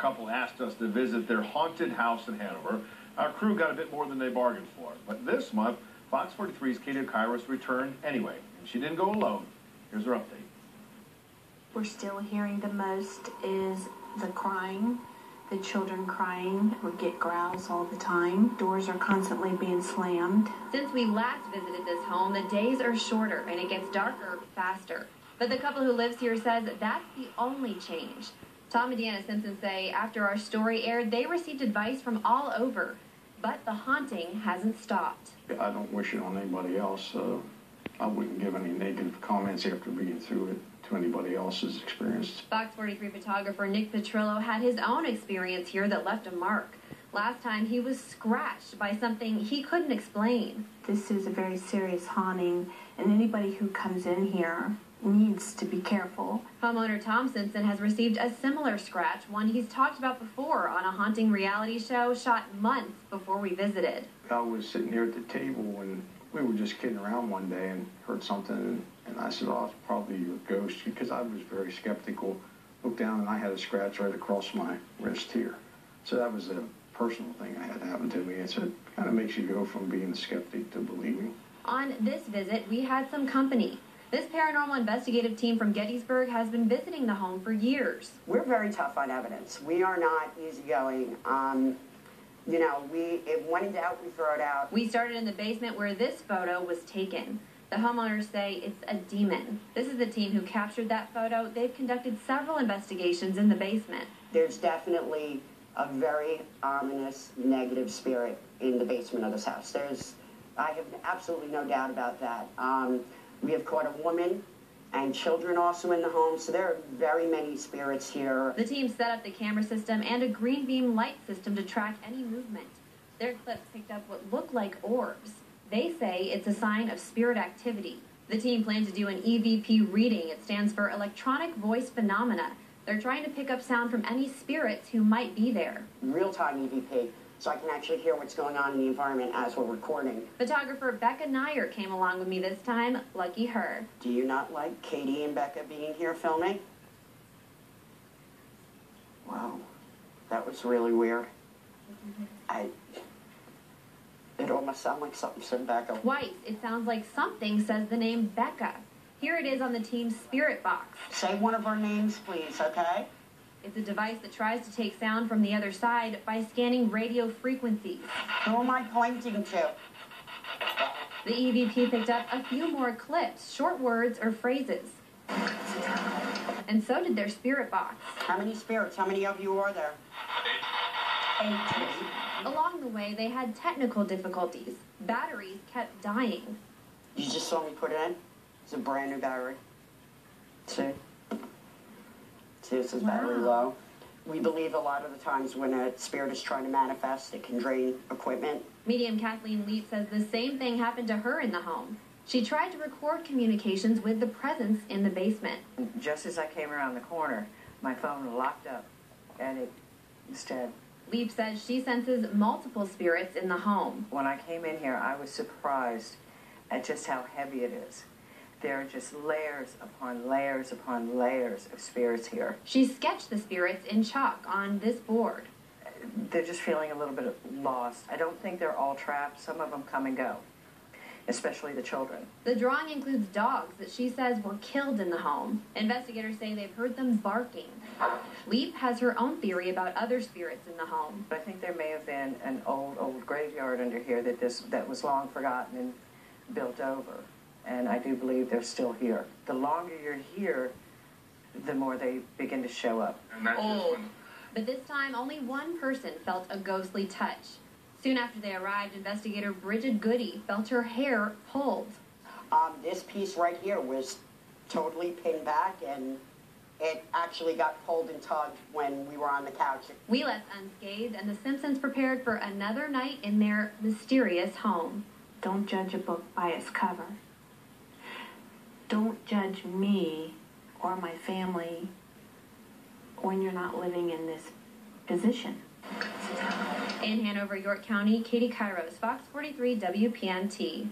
couple asked us to visit their haunted house in Hanover. Our crew got a bit more than they bargained for. But this month, Fox 43's Katie Kairos returned anyway, and she didn't go alone. Here's her update. We're still hearing the most is the crying, the children crying. We get growls all the time. Doors are constantly being slammed. Since we last visited this home, the days are shorter and it gets darker faster. But the couple who lives here says that's the only change. Tom and Deanna Simpson say after our story aired, they received advice from all over, but the haunting hasn't stopped. I don't wish it on anybody else. I wouldn't give any negative comments after being through it to anybody else's experience. Fox 43 photographer Nick Petrillo had his own experience here that left a mark. Last time he was scratched by something he couldn't explain. This is a very serious haunting, and anybody who comes in here needs to be careful. Homeowner Tom Simpson has received a similar scratch, one he's talked about before on a haunting reality show shot months before we visited. I was sitting there at the table and we were just kidding around one day and heard something, and I said, oh, it's probably your ghost, because I was very skeptical. Looked down and I had a scratch right across my wrist here. So that was a personal thing that had happened to me. It kind of makes you go from being a skeptic to believing. On this visit, we had some company. This paranormal investigative team from Gettysburg has been visiting the home for years. We're very tough on evidence. We are not easygoing. You know, if when in doubt, we throw it out. We started in the basement where this photo was taken. The homeowners say it's a demon. This is the team who captured that photo. They've conducted several investigations in the basement. There's definitely a very ominous, negative spirit in the basement of this house. I have absolutely no doubt about that. We have caught a woman and children also in the home, so there are very many spirits here. The team set up the camera system and a green beam light system to track any movement. Their clips picked up what looked like orbs. They say it's a sign of spirit activity. The team planned to do an EVP reading. It stands for Electronic Voice Phenomena. They're trying to pick up sound from any spirits who might be there. Real-time EVP, so I can actually hear what's going on in the environment as we're recording. Photographer Becca Knier came along with me this time. Lucky her. Do you not like Katie and Becca being here filming? Wow, that was really weird. It almost sounded like something said Becca. Twice, it sounds like something says the name Becca. Here it is on the team's spirit box. Say one of our names, please, okay? It's a device that tries to take sound from the other side by scanning radio frequencies. Who am I pointing to? The EVP picked up a few more clips, short words or phrases. And so did their spirit box. How many spirits? How many of you are there? 8. Along the way, they had technical difficulties. Batteries kept dying. You just saw me put it in? It's a brand new battery. See? This is battery low. We believe a lot of the times when a spirit is trying to manifest, it can drain equipment. Medium Kathleen Leap says the same thing happened to her in the home. She tried to record communications with the presence in the basement. Just as I came around the corner, my phone locked up, and it was dead. Leap says she senses multiple spirits in the home. When I came in here, I was surprised at just how heavy it is. There are just layers upon layers upon layers of spirits here. She sketched the spirits in chalk on this board. They're just feeling a little bit lost. I don't think they're all trapped. Some of them come and go, especially the children. The drawing includes dogs that she says were killed in the home. Investigators say they've heard them barking. Leap has her own theory about other spirits in the home. I think there may have been an old graveyard under here that was long forgotten and built over. And I do believe they're still here. The longer you're here, the more they begin to show up. But this time, only one person felt a ghostly touch. Soon after they arrived, investigator Brigid Goode felt her hair pulled. This piece right here was totally pinned back, and it actually got pulled and tugged when we were on the couch. We left unscathed, and the Simpsons prepared for another night in their mysterious home. Don't judge a book by its cover. Don't judge me or my family when you're not living in this position. In Hanover, York County, Katie Kairos, Fox 43 WPNT.